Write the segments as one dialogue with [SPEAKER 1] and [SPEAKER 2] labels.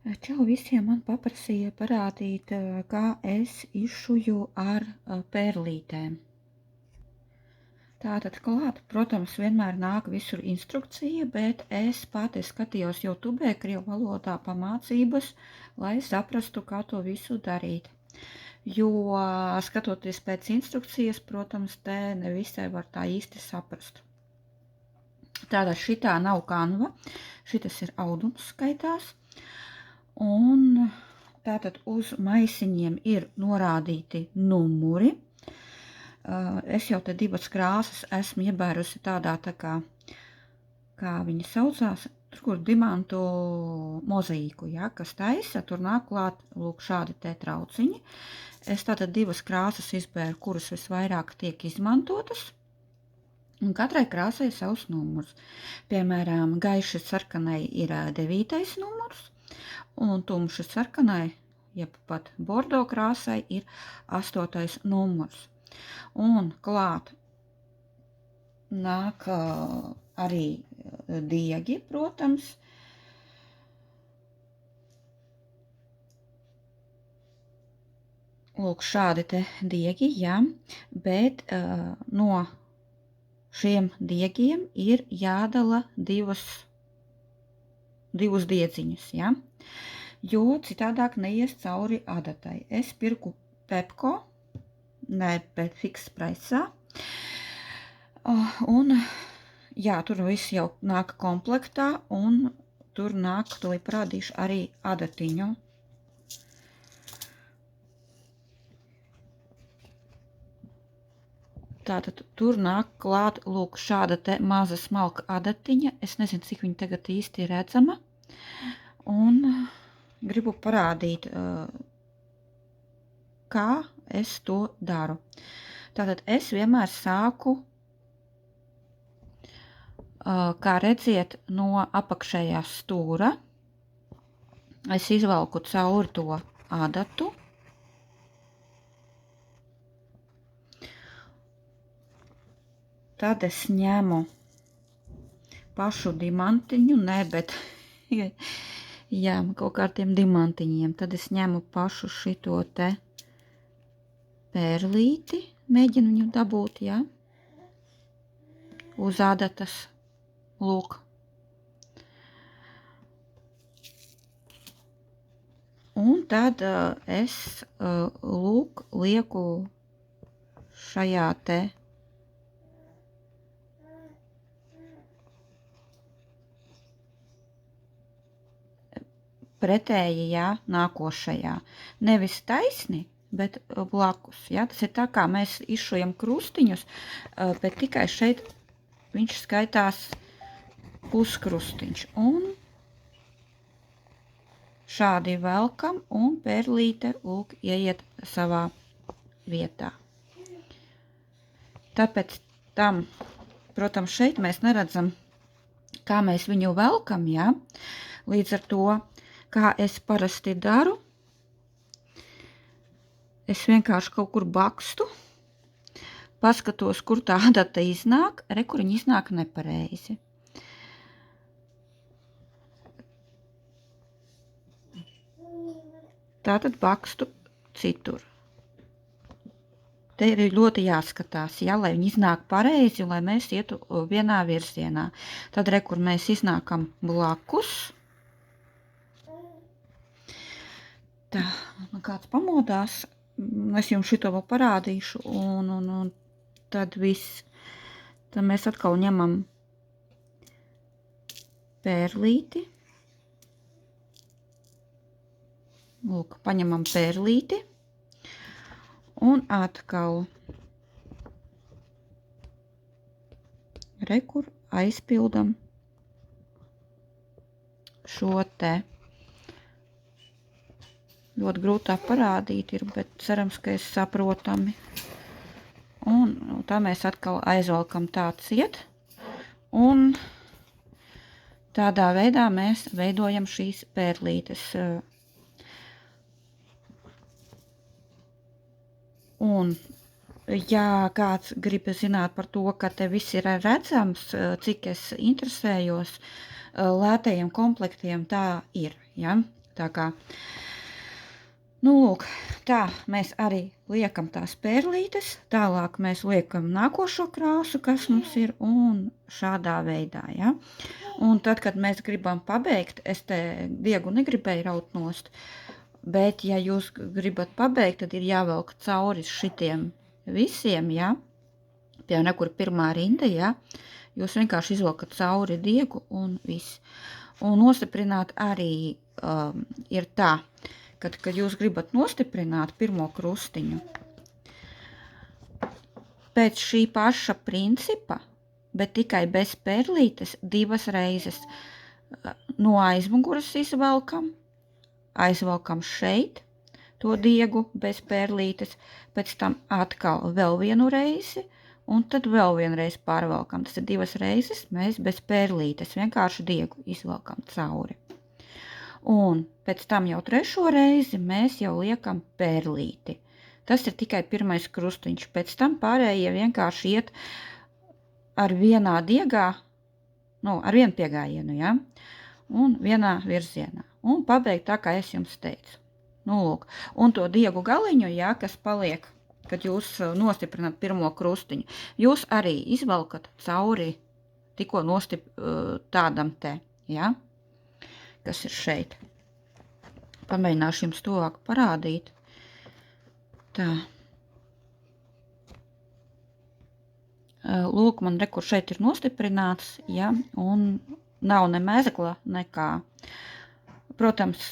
[SPEAKER 1] Čau visiem, man paprasīja parādīt, kā es izšuju ar pērlītēm. Tātad klāt, protams, vienmēr nāk visur instrukcija, bet es pati skatījos YouTube krievu valodā pamācības, lai saprastu, kā to visu darīt. Jo, skatoties pēc instrukcijas, protams, te ne visai var tā īsti saprast. Tātad šitā nav kanva, šitas ir audums skaitās. Un tātad uz maisiņiem ir norādīti numuri. Es jau te divas krāsas esmu iebērusi tādā tā kā viņi saucās, tur, kur dimantu mozaīku, ja, kas taisa, tur nāk klāt, lūk, šādi te trauciņi. Es tātad divas krāsas izbēru, kuras visvairāk tiek izmantotas. Un katrai krāsai savs numurs. Piemēram, gaiši sarkanai ir 9. numurs. Un tumši sarkanai, jeb pat bordo krāsai, ir 8. numurs. Un klāt nāk arī diegi, protams. Lūk, šādi te diegi, jā, bet no šiem diegiem ir jādala divus diedziņus, ja? Jo citādāk neies cauri adatai. Es pirku Pepko, bet Fix Price'ā. Un, jā, tur viss jau nāk komplektā, un tur nāk, to parādīšu arī adatiņu. Tātad tur nāk klāt, lūk, šāda te maza smalka adatiņa. Es nezinu, cik viņa tagad īsti ir redzama. Un gribu parādīt, kā es to daru. Tātad es vienmēr sāku, kā redziet, no apakšējā stūra. Es izvelku cauri to adatu. Tad es ņemu pašu dimantiņu, bet jā, kaut kādiem dimantiņiem. Tad es ņemu pašu šito te pērlīti, mēģinu viņu dabūt, jā, uz adatas, lūk. Un tad es, lūk, lieku šajā te pretēji, jā, nākošajā. Nevis taisni, bet blakus, jā. Tas ir tā, kā mēs izšujam krustiņus, bet tikai šeit viņš skaitās puskrustiņš. Un šādi velkam, un pērlīte, lūk, ieiet savā vietā. Tāpēc tam, protams, šeit mēs neredzam, kā mēs viņu velkam, jā. Līdz ar to, kā es parasti daru, es vienkārši kaut kur bakstu, paskatos, kur tā adata iznāk, kur viņa iznāk nepareizi. Tātad bakstu citur. Te ir ļoti jāskatās, ja, lai viņi iznāk pareizi, lai mēs ietu vienā virzienā. Tad, kur mēs iznākam blakus. Tā, man kāds pamodās, es jums šito vēl parādīšu, un tad viss. Tad mēs atkal ņemam pērlīti. Lūk, paņemam pērlīti. Un atkal kur aizpildam šo te. Ļoti grūtā parādīt ir, bet cerams, ka es saprotami. Un tā mēs atkal aizvelkam tā ciet. Un tādā veidā mēs veidojam šīs pērlītes. Un, ja kāds grib zināt par to, ka te viss ir redzams, cik es interesējos lētajiem komplektiem, tā ir, ja? Tā kā, nu, lūk, tā mēs arī liekam tās pērlītes, tālāk mēs liekam nākošo krāsu, kas mums ir, un šādā veidā, ja. Un tad, kad mēs gribam pabeigt, es te diegu negribēju raut nost, bet, ja jūs gribat pabeigt, tad ir jāvelk cauri šitiem visiem, ja, piemēram, kur pirmā rinda, ja, jūs vienkārši izvelkat cauri diegu un viss. Un nostiprināt arī ir tā, kad jūs gribat nostiprināt pirmo krustiņu, pēc šī paša principa, bet tikai bez pērlītes 2 reizes no aizmuguras aizvelkam šeit to diegu bez pērlītes, pēc tam atkal vēl vienu reizi, un tad vēl vienreiz pārvelkam. Tas ir 2 reizes, mēs bez pērlītes vienkārši diegu izvelkam cauri. Un pēc tam jau 3. reizi mēs jau liekam pērlīti. Tas ir tikai pirmais krustiņš, pēc tam pārējie vienkārši iet ar vienā diegā, nu, ar vienu piegājienu, ja, un vienā virzienā. Un pabeigt tā, kā es jums teicu. Nu, lūk. Un to diegu galiņu, ja, kas paliek, kad jūs nostiprināt pirmo krustiņu, jūs arī izvelkat cauri tikko tādam te, ja, kas ir šeit. Pamēģināšu jums tuvāk parādīt. Tā. Lūk, man rekur šeit ir nostiprināts, ja, un nav ne mēzekla nekā. Protams,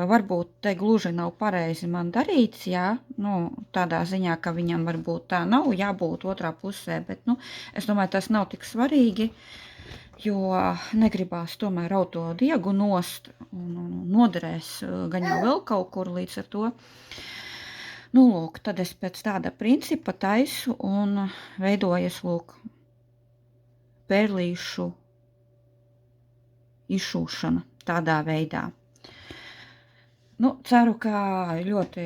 [SPEAKER 1] varbūt te gluži nav pareizi man darīts, jā, nu, tādā ziņā, ka viņam varbūt tā nav jābūt otrā pusē, bet, nu, es domāju, tas nav tik svarīgi, jo negribās tomēr raut to diegu nost un noderēs gan jau vēl kaut kur līdz ar to. Nu, lūk, tad es pēc tāda principa taisu un veidojas, lūk, pērlīšu izšūšana tādā veidā. Nu, ceru, ka ļoti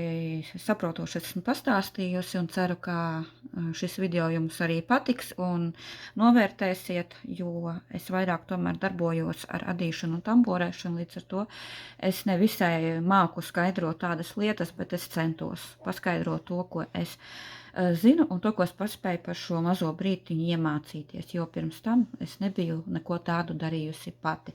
[SPEAKER 1] saprotoši esmu pastāstījusi un ceru, ka šis video jums arī patiks un novērtēsiet, jo es vairāk tomēr darbojos ar adīšanu un tamborēšanu, līdz ar to es nevisai māku skaidrot tādas lietas, bet es centos paskaidrot to, ko es zinu un to, ko es paspēju par šo mazo brītiņu iemācīties, jo pirms tam es nebiju neko tādu darījusi pati.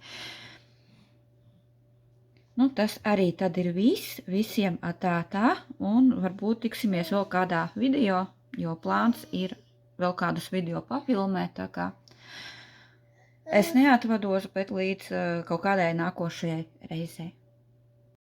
[SPEAKER 1] Nu, tas arī tad ir viss, visiem tā, un varbūt tiksimies vēl kādā video, jo plāns ir vēl kādus video papilmēt, tā kā es neatvados, bet līdz kaut kādai nākošajai reizei.